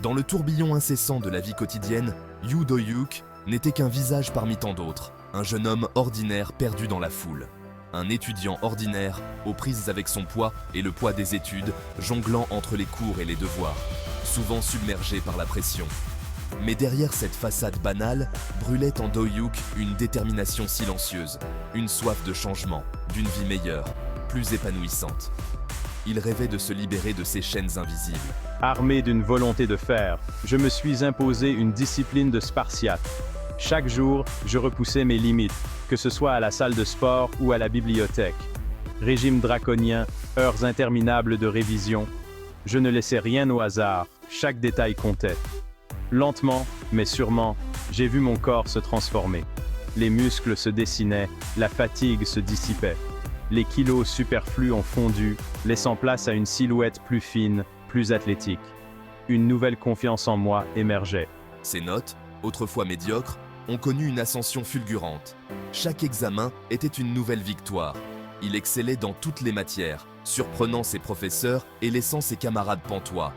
Dans le tourbillon incessant de la vie quotidienne, Yu Do-hyuk n'était qu'un visage parmi tant d'autres, un jeune homme ordinaire perdu dans la foule. Un étudiant ordinaire, aux prises avec son poids et le poids des études, jonglant entre les cours et les devoirs, souvent submergé par la pression. Mais derrière cette façade banale, brûlait en Do-hyuk une détermination silencieuse, une soif de changement, d'une vie meilleure, plus épanouissante. Il rêvait de se libérer de ces chaînes invisibles. Armé d'une volonté de fer, je me suis imposé une discipline de Spartiate. Chaque jour, je repoussais mes limites, que ce soit à la salle de sport ou à la bibliothèque. Régime draconien, heures interminables de révision. Je ne laissais rien au hasard, chaque détail comptait. Lentement, mais sûrement, j'ai vu mon corps se transformer. Les muscles se dessinaient, la fatigue se dissipait. Les kilos superflus ont fondu, laissant place à une silhouette plus fine, plus athlétique. Une nouvelle confiance en moi émergeait. Ses notes, autrefois médiocres, ont connu une ascension fulgurante. Chaque examen était une nouvelle victoire. Il excellait dans toutes les matières, surprenant ses professeurs et laissant ses camarades pantois.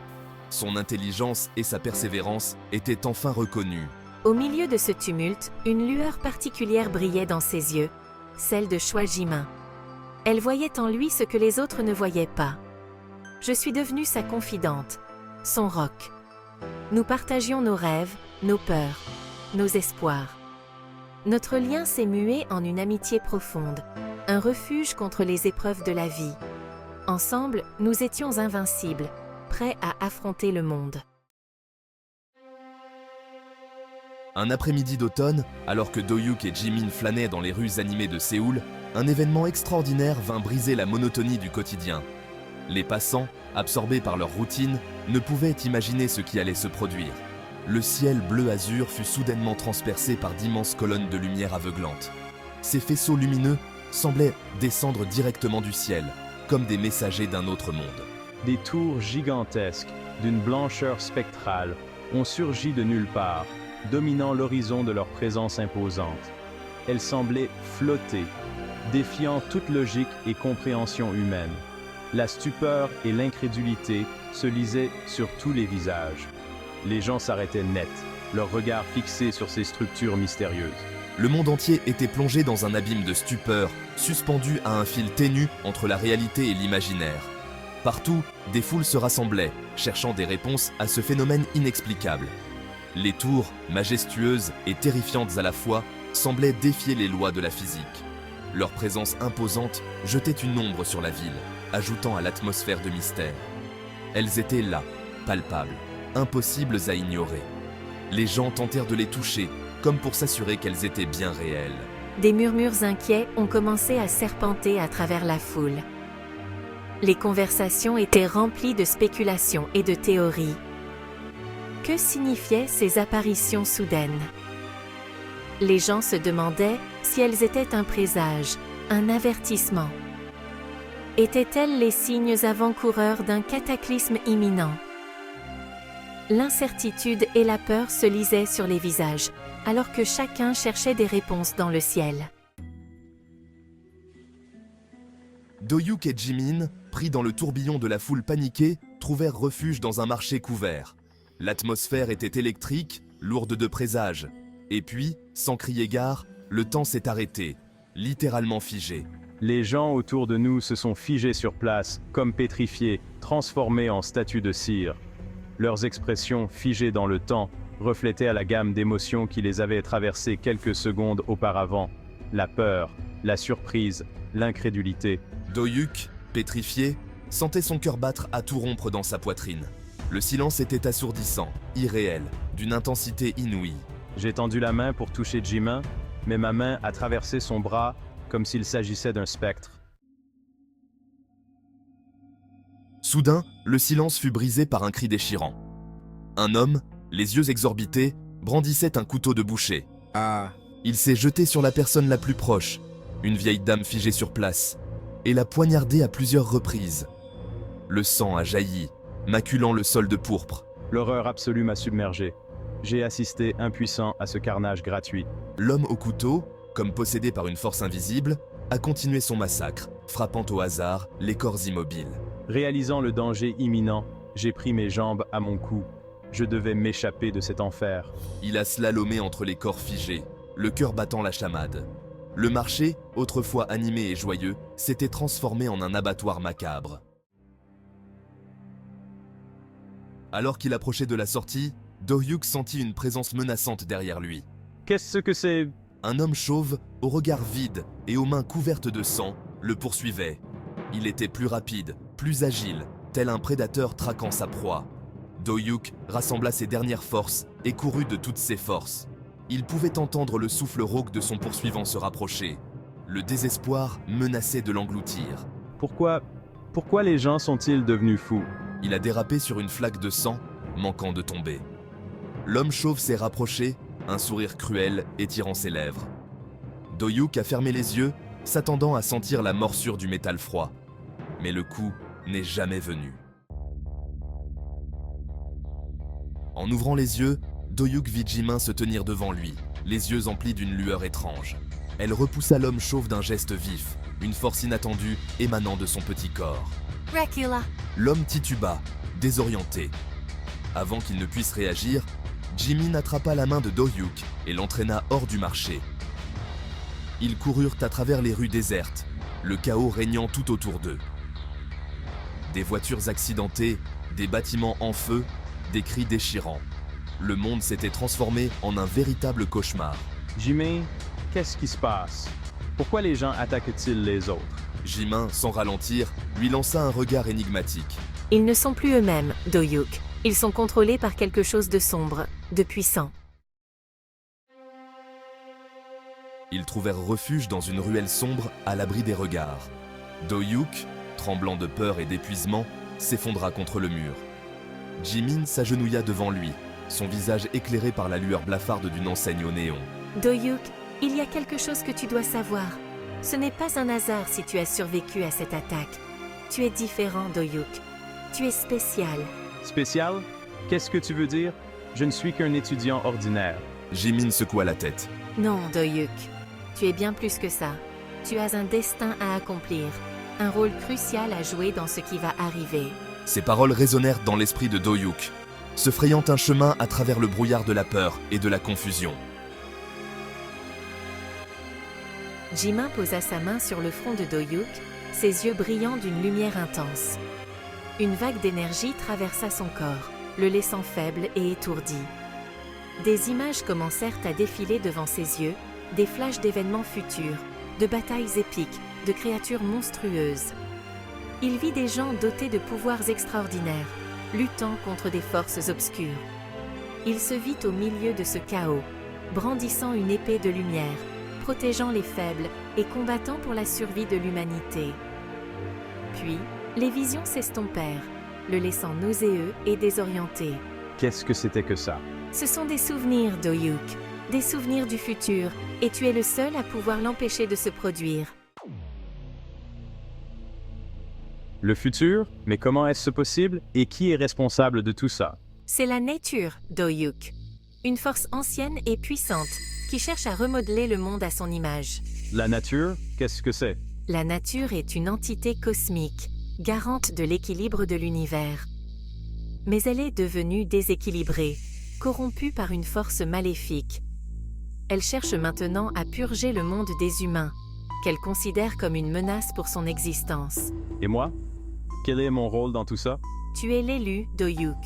Son intelligence et sa persévérance étaient enfin reconnues. Au milieu de ce tumulte, une lueur particulière brillait dans ses yeux, celle de Choi Ji-min. Elle voyait en lui ce que les autres ne voyaient pas. Je suis devenue sa confidente, son roc. Nous partagions nos rêves, nos peurs, nos espoirs. Notre lien s'est mué en une amitié profonde, un refuge contre les épreuves de la vie. Ensemble, nous étions invincibles, prêts à affronter le monde. Un après-midi d'automne, alors que Do-hyuk et Jimin flânaient dans les rues animées de Séoul, un événement extraordinaire vint briser la monotonie du quotidien. Les passants, absorbés par leur routine, ne pouvaient imaginer ce qui allait se produire. Le ciel bleu-azur fut soudainement transpercé par d'immenses colonnes de lumière aveuglantes. Ces faisceaux lumineux semblaient descendre directement du ciel, comme des messagers d'un autre monde. Des tours gigantesques, d'une blancheur spectrale, ont surgi de nulle part, dominant l'horizon de leur présence imposante. Elles semblaient flotter, défiant toute logique et compréhension humaine. La stupeur et l'incrédulité se lisaient sur tous les visages. Les gens s'arrêtaient net, leur regard fixé sur ces structures mystérieuses. Le monde entier était plongé dans un abîme de stupeur, suspendu à un fil ténu entre la réalité et l'imaginaire. Partout, des foules se rassemblaient, cherchant des réponses à ce phénomène inexplicable. Les tours, majestueuses et terrifiantes à la fois, semblaient défier les lois de la physique. Leur présence imposante jetait une ombre sur la ville, ajoutant à l'atmosphère de mystère. Elles étaient là, palpables, impossibles à ignorer. Les gens tentèrent de les toucher, comme pour s'assurer qu'elles étaient bien réelles. Des murmures inquiets ont commencé à serpenter à travers la foule. Les conversations étaient remplies de spéculations et de théories. Que signifiaient ces apparitions soudaines? Les gens se demandaient si elles étaient un présage, un avertissement. Étaient-elles les signes avant-coureurs d'un cataclysme imminent? L'incertitude et la peur se lisaient sur les visages, alors que chacun cherchait des réponses dans le ciel. Do-hyuk et Jimin, pris dans le tourbillon de la foule paniquée, trouvèrent refuge dans un marché couvert. L'atmosphère était électrique, lourde de présages. Et puis, sans crier gare, le temps s'est arrêté, littéralement figé. Les gens autour de nous se sont figés sur place, comme pétrifiés, transformés en statues de cire. Leurs expressions, figées dans le temps, reflétaient à la gamme d'émotions qui les avaient traversées quelques secondes auparavant. La peur, la surprise, l'incrédulité. Do-hyuk, pétrifié, sentait son cœur battre à tout rompre dans sa poitrine. Le silence était assourdissant, irréel, d'une intensité inouïe. J'ai tendu la main pour toucher Jimin, mais ma main a traversé son bras comme s'il s'agissait d'un spectre. Soudain, le silence fut brisé par un cri déchirant. Un homme, les yeux exorbités, brandissait un couteau de boucher. Ah, Il s'est jeté sur la personne la plus proche, une vieille dame figée sur place, et l'a poignardée à plusieurs reprises. Le sang a jailli, maculant le sol de pourpre. L'horreur absolue m'a submergé. J'ai assisté impuissant à ce carnage gratuit. L'homme au couteau, comme possédé par une force invisible, a continué son massacre, frappant au hasard les corps immobiles. Réalisant le danger imminent, j'ai pris mes jambes à mon cou. Je devais m'échapper de cet enfer. Il a slalomé entre les corps figés, le cœur battant la chamade. Le marché, autrefois animé et joyeux, s'était transformé en un abattoir macabre. Alors qu'il approchait de la sortie, Do-hyuk sentit une présence menaçante derrière lui. Qu'est-ce que c'est? Un homme chauve, au regard vide et aux mains couvertes de sang, le poursuivait. Il était plus rapide, plus agile, tel un prédateur traquant sa proie. Do-hyuk rassembla ses dernières forces et courut de toutes ses forces. Il pouvait entendre le souffle rauque de son poursuivant se rapprocher. Le désespoir menaçait de l'engloutir. Pourquoi les gens sont-ils devenus fous? Il a dérapé sur une flaque de sang, manquant de tomber. L'homme chauve s'est rapproché, un sourire cruel étirant ses lèvres. Do-hyuk a fermé les yeux, s'attendant à sentir la morsure du métal froid. Mais le coup n'est jamais venu. En ouvrant les yeux, Do-hyuk vit Jimin se tenir devant lui, les yeux emplis d'une lueur étrange. Elle repoussa l'homme chauve d'un geste vif, une force inattendue émanant de son petit corps. Dracula. L'homme tituba, désorienté. Avant qu'il ne puisse réagir, Jimin attrapa la main de Do-hyuk et l'entraîna hors du marché. Ils coururent à travers les rues désertes, le chaos régnant tout autour d'eux. Des voitures accidentées, des bâtiments en feu, des cris déchirants. Le monde s'était transformé en un véritable cauchemar. Jimin, qu'est-ce qui se passe? Pourquoi les gens attaquent-ils les autres? Jimin, sans ralentir, lui lança un regard énigmatique. Ils ne sont plus eux-mêmes, Do-hyuk. Ils sont contrôlés par quelque chose de sombre, de puissant. Ils trouvèrent refuge dans une ruelle sombre à l'abri des regards. Do-hyuk, tremblant de peur et d'épuisement, s'effondra contre le mur. Jimin s'agenouilla devant lui, son visage éclairé par la lueur blafarde d'une enseigne au néon. Do-hyuk, il y a quelque chose que tu dois savoir. Ce n'est pas un hasard si tu as survécu à cette attaque. Tu es différent, Do-hyuk. Tu es spécial. Spécial? Qu'est-ce que tu veux dire? Je ne suis qu'un étudiant ordinaire. Jimin secoua la tête. Non, Do-hyuk. Tu es bien plus que ça. Tu as un destin à accomplir. Un rôle crucial à jouer dans ce qui va arriver. Ces paroles résonnèrent dans l'esprit de Do-hyuk, se frayant un chemin à travers le brouillard de la peur et de la confusion. Jimin posa sa main sur le front de Do-hyuk, ses yeux brillant d'une lumière intense. Une vague d'énergie traversa son corps, le laissant faible et étourdi. Des images commencèrent à défiler devant ses yeux, des flashs d'événements futurs, de batailles épiques, de créatures monstrueuses. Il vit des gens dotés de pouvoirs extraordinaires, luttant contre des forces obscures. Il se vit au milieu de ce chaos, brandissant une épée de lumière, protégeant les faibles et combattant pour la survie de l'humanité. Puis, les visions s'estompèrent, le laissant nauséeux et désorienté. Qu'est-ce que c'était que ça? Ce sont des souvenirs, Do-hyuk, des souvenirs du futur, et tu es le seul à pouvoir l'empêcher de se produire. Le futur? Mais comment est-ce possible? Et qui est responsable de tout ça? C'est la nature, Do-hyuk. Une force ancienne et puissante, qui cherche à remodeler le monde à son image. La nature? Qu'est-ce que c'est? La nature est une entité cosmique, garante de l'équilibre de l'univers. Mais elle est devenue déséquilibrée, corrompue par une force maléfique. Elle cherche maintenant à purger le monde des humains, qu'elle considère comme une menace pour son existence. Et moi? Quel est mon rôle dans tout ça? Tu es l'élu, Do-hyuk,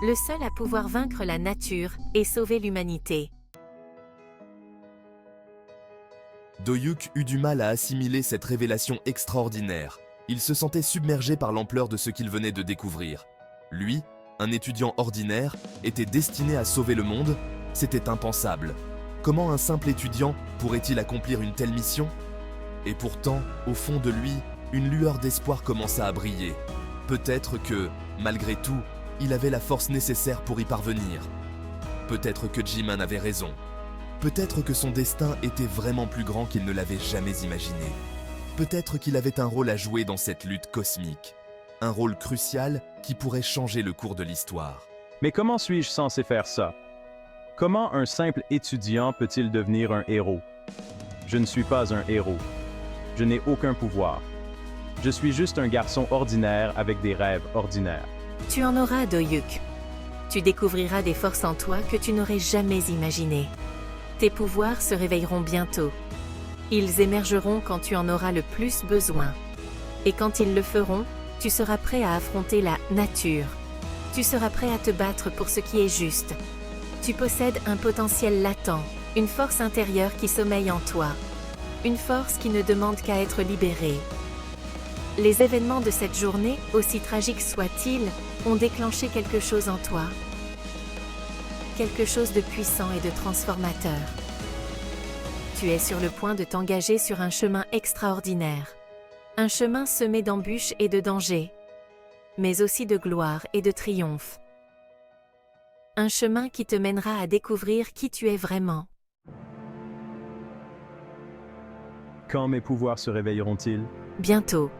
le seul à pouvoir vaincre la nature et sauver l'humanité. Do-hyuk eut du mal à assimiler cette révélation extraordinaire. Il se sentait submergé par l'ampleur de ce qu'il venait de découvrir. Lui, un étudiant ordinaire, était destiné à sauver le monde? C'était impensable. Comment un simple étudiant pourrait-il accomplir une telle mission? Et pourtant, au fond de lui, une lueur d'espoir commença à briller. Peut-être que, malgré tout, il avait la force nécessaire pour y parvenir. Peut-être que Jimin avait raison. Peut-être que son destin était vraiment plus grand qu'il ne l'avait jamais imaginé. Peut-être qu'il avait un rôle à jouer dans cette lutte cosmique. Un rôle crucial qui pourrait changer le cours de l'histoire. Mais comment suis-je censé faire ça? Comment un simple étudiant peut-il devenir un héros? Je ne suis pas un héros. Je n'ai aucun pouvoir. Je suis juste un garçon ordinaire avec des rêves ordinaires. Tu en auras, Do-hyuk. Tu découvriras des forces en toi que tu n'aurais jamais imaginées. Tes pouvoirs se réveilleront bientôt. Ils émergeront quand tu en auras le plus besoin. Et quand ils le feront, tu seras prêt à affronter la nature. Tu seras prêt à te battre pour ce qui est juste. Tu possèdes un potentiel latent, une force intérieure qui sommeille en toi. Une force qui ne demande qu'à être libérée. Les événements de cette journée, aussi tragiques soient-ils, ont déclenché quelque chose en toi. Quelque chose de puissant et de transformateur. Tu es sur le point de t'engager sur un chemin extraordinaire. Un chemin semé d'embûches et de dangers, mais aussi de gloire et de triomphe. Un chemin qui te mènera à découvrir qui tu es vraiment. Quand mes pouvoirs se réveilleront-ils? Bientôt.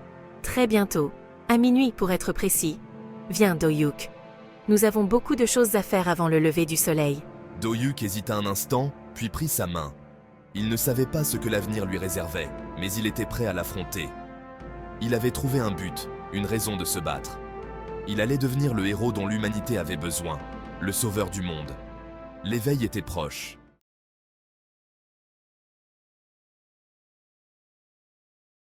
Très bientôt. À minuit pour être précis. Viens, Do-Hyuk. Nous avons beaucoup de choses à faire avant le lever du soleil. Do-Hyuk hésita un instant, puis prit sa main. Il ne savait pas ce que l'avenir lui réservait, mais il était prêt à l'affronter. Il avait trouvé un but, une raison de se battre. Il allait devenir le héros dont l'humanité avait besoin, le sauveur du monde. L'éveil était proche.